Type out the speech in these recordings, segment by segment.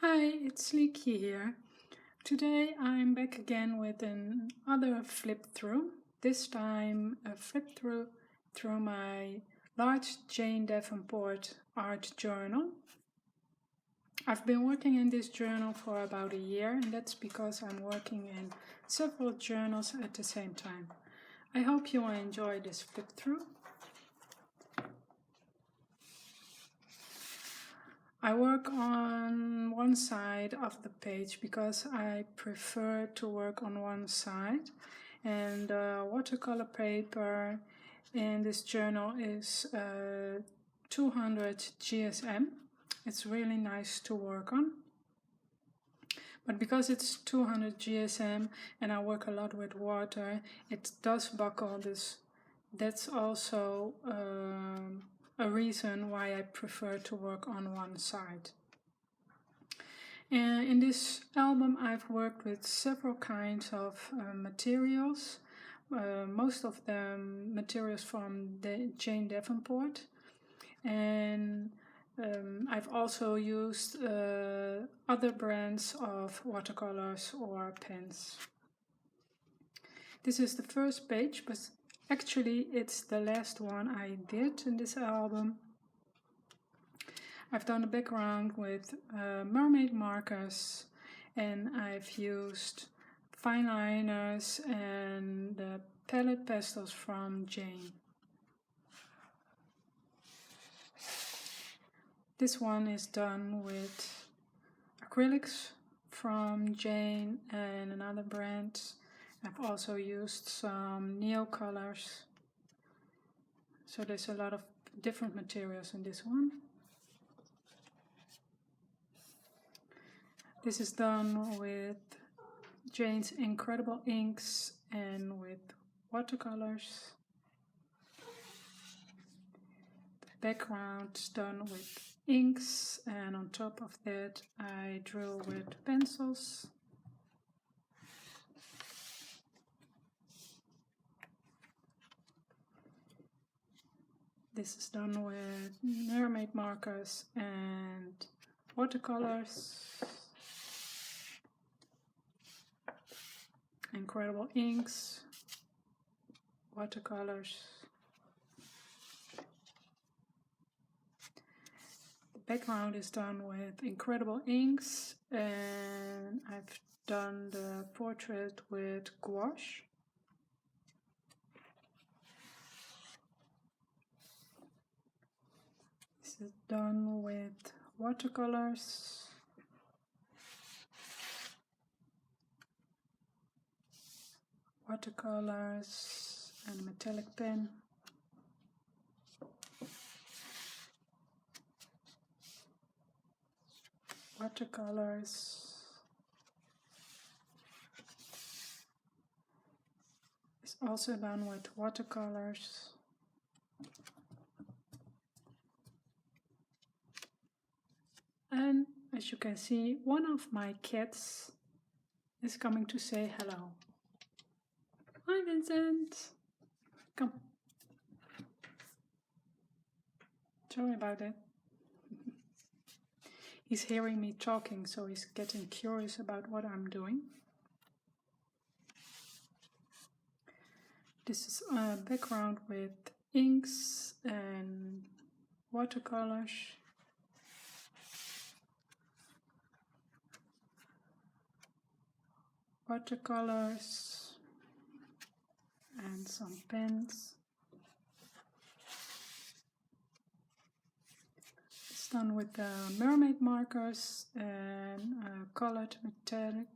Hi, it's Sliekje here. Today I'm back again with another flip through. This time a flip through my large Jane Davenport art journal. I've been working in this journal for about a year, and that's because I'm working in several journals at the same time. I hope you will enjoy this flip through. I work on one side of the page because I prefer to work on one side, and watercolor paper in this journal is 200 GSM. It's really nice to work on, but because it's 200 GSM and I work a lot with water, it does buckle. That's also a reason why I prefer to work on one side. And in this album I've worked with several kinds of materials, most of them materials from Jane Davenport, and I've also used other brands of watercolors or pens. This is the first page, but actually it's the last one I did in this album. I've done a background with mermaid markers, and I've used fine liners and the palette pastels from Jane. This one is done with acrylics from Jane and another brand. I've also used some neo colors, so there's a lot of different materials in this one. This is done with Jane's incredible inks and with watercolors. The background is done with inks, and on top of that I drew with pencils. This is done with mermaid markers and watercolors. Incredible inks, watercolors. The background is done with incredible inks, and I've done the portrait with gouache. This is done with watercolors. Watercolors and metallic pen. Watercolors. It's also done with watercolors. And as you can see, one of my cats is coming to say hello. Hi Vincent! Come. Sorry about that. He's hearing me talking, so he's getting curious about what I'm doing. This is a background with inks and watercolors. Watercolors and some pens. It's done with mermaid markers and a colored metallic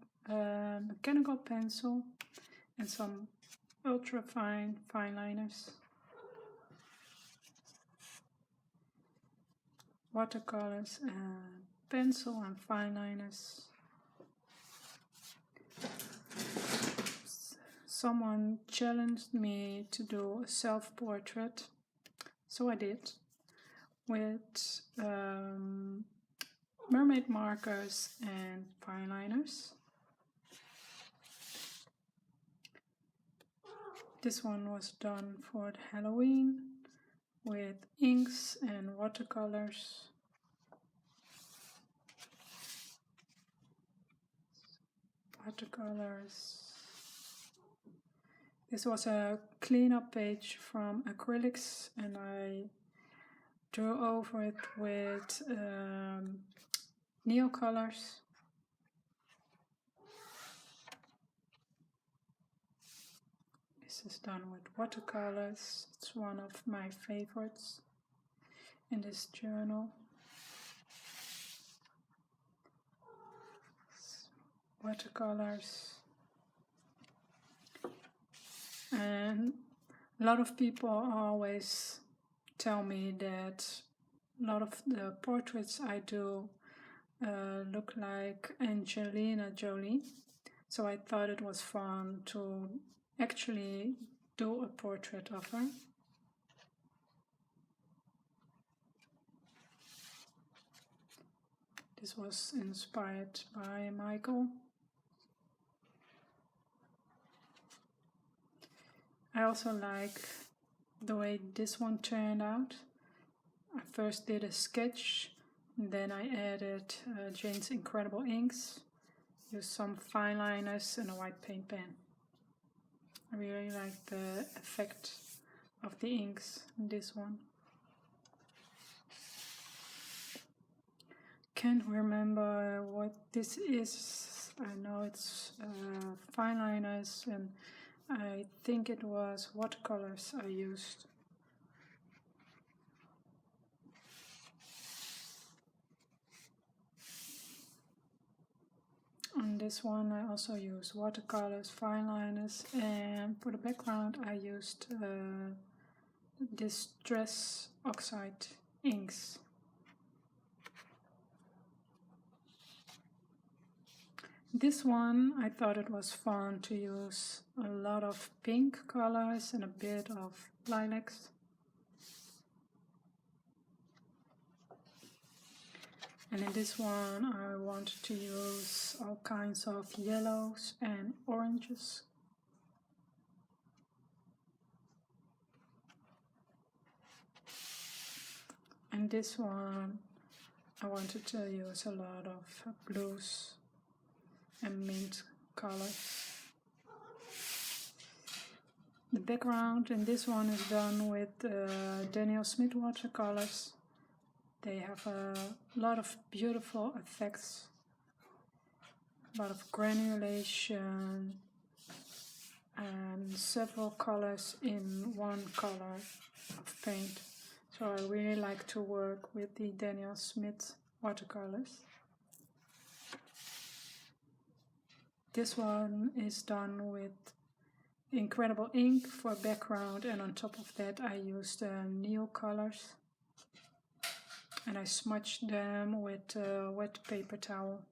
mechanical pencil and some ultra fine liners. Watercolors and pencil and fine liners. Someone challenged me to do a self-portrait, so I did, with mermaid markers and fine liners. This one was done for Halloween with inks and watercolors. watercolors. This was a cleanup page from acrylics, and I drew over it with neocolors. This is done with watercolors. It's one of my favorites in this journal. Watercolors. And a lot of people always tell me that a lot of the portraits I do look like Angelina Jolie. So I thought it was fun to actually do a portrait of her. This was inspired by Michael. I also like the way this one turned out. I first did a sketch, then I added Jane's incredible inks, used some fine liners and a white paint pen. I really like the effect of the inks in this one. Can't remember what this is. I know it's fine liners, and I think it was watercolors I used. On this one I also used watercolors, fine liners, and for the background I used distress oxide inks. This one I thought it was fun to use a lot of pink colors and a bit of lilacs. And in this one I wanted to use all kinds of yellows and oranges. And this one I wanted to use a lot of blues and mint colors. The background in this one is done with Daniel Smith watercolors. They have a lot of beautiful effects, a lot of granulation, and several colors in one color of paint. So I really like to work with the Daniel Smith watercolors. This one is done with incredible ink for background, and on top of that I used neocolors. And I smudged them with a wet paper towel.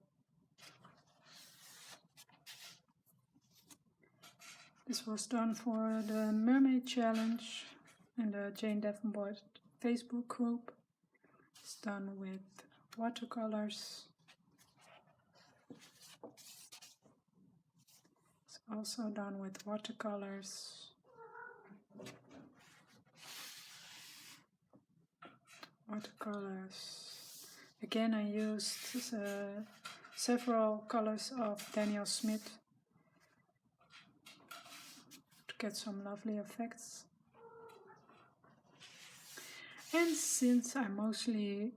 This was done for the Mermaid Challenge in the Jane Davenport Facebook group. It's done with watercolors. It's also done with watercolors. Again, I used several colors of Daniel Smith to get some lovely effects. And since I mostly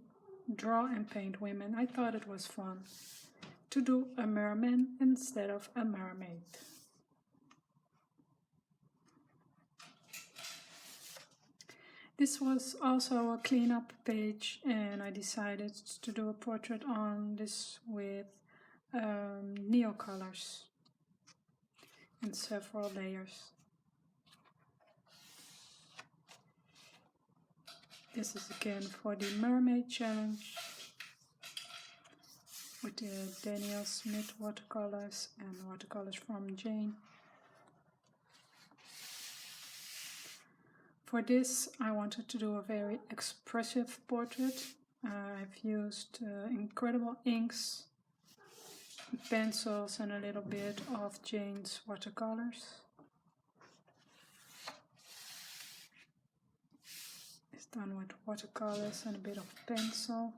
draw and paint women, I thought it was fun to do a merman instead of a mermaid. This was also a cleanup page, and I decided to do a portrait on this with neocolors in several layers. This is again for the Mermaid Challenge with the Daniel Smith watercolors and watercolors from Jane. For this I wanted to do a very expressive portrait. I've used incredible inks, pencils and a little bit of Jane's watercolors. It's done with watercolors and a bit of pencil.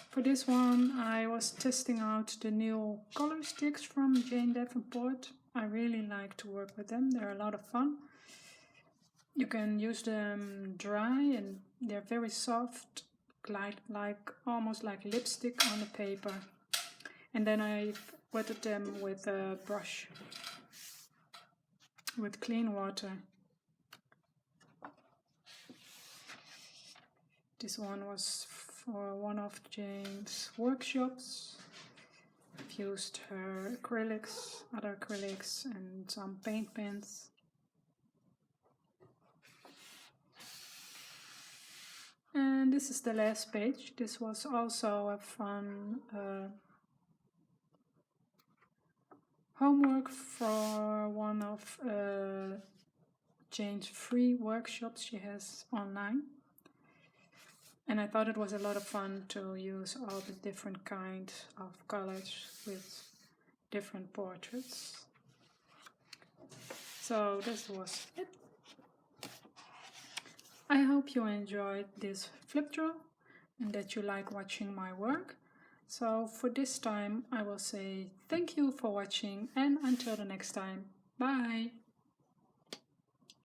For this one, I was testing out the new color sticks from Jane Davenport. I really like to work with them. They're a lot of fun. You can use them dry and they're very soft, almost like lipstick on the paper. And then I wetted them with a brush with clean water. This one was for one of Jane's workshops. I've used her acrylics, other acrylics, and some paint pens. And this is the last page. This was also a fun homework for one of Jane's free workshops she has online. And I thought it was a lot of fun to use all the different kinds of colors with different portraits. So this was it. I hope you enjoyed this flip draw and that you like watching my work. So for this time I will say thank you for watching and until the next time. Bye!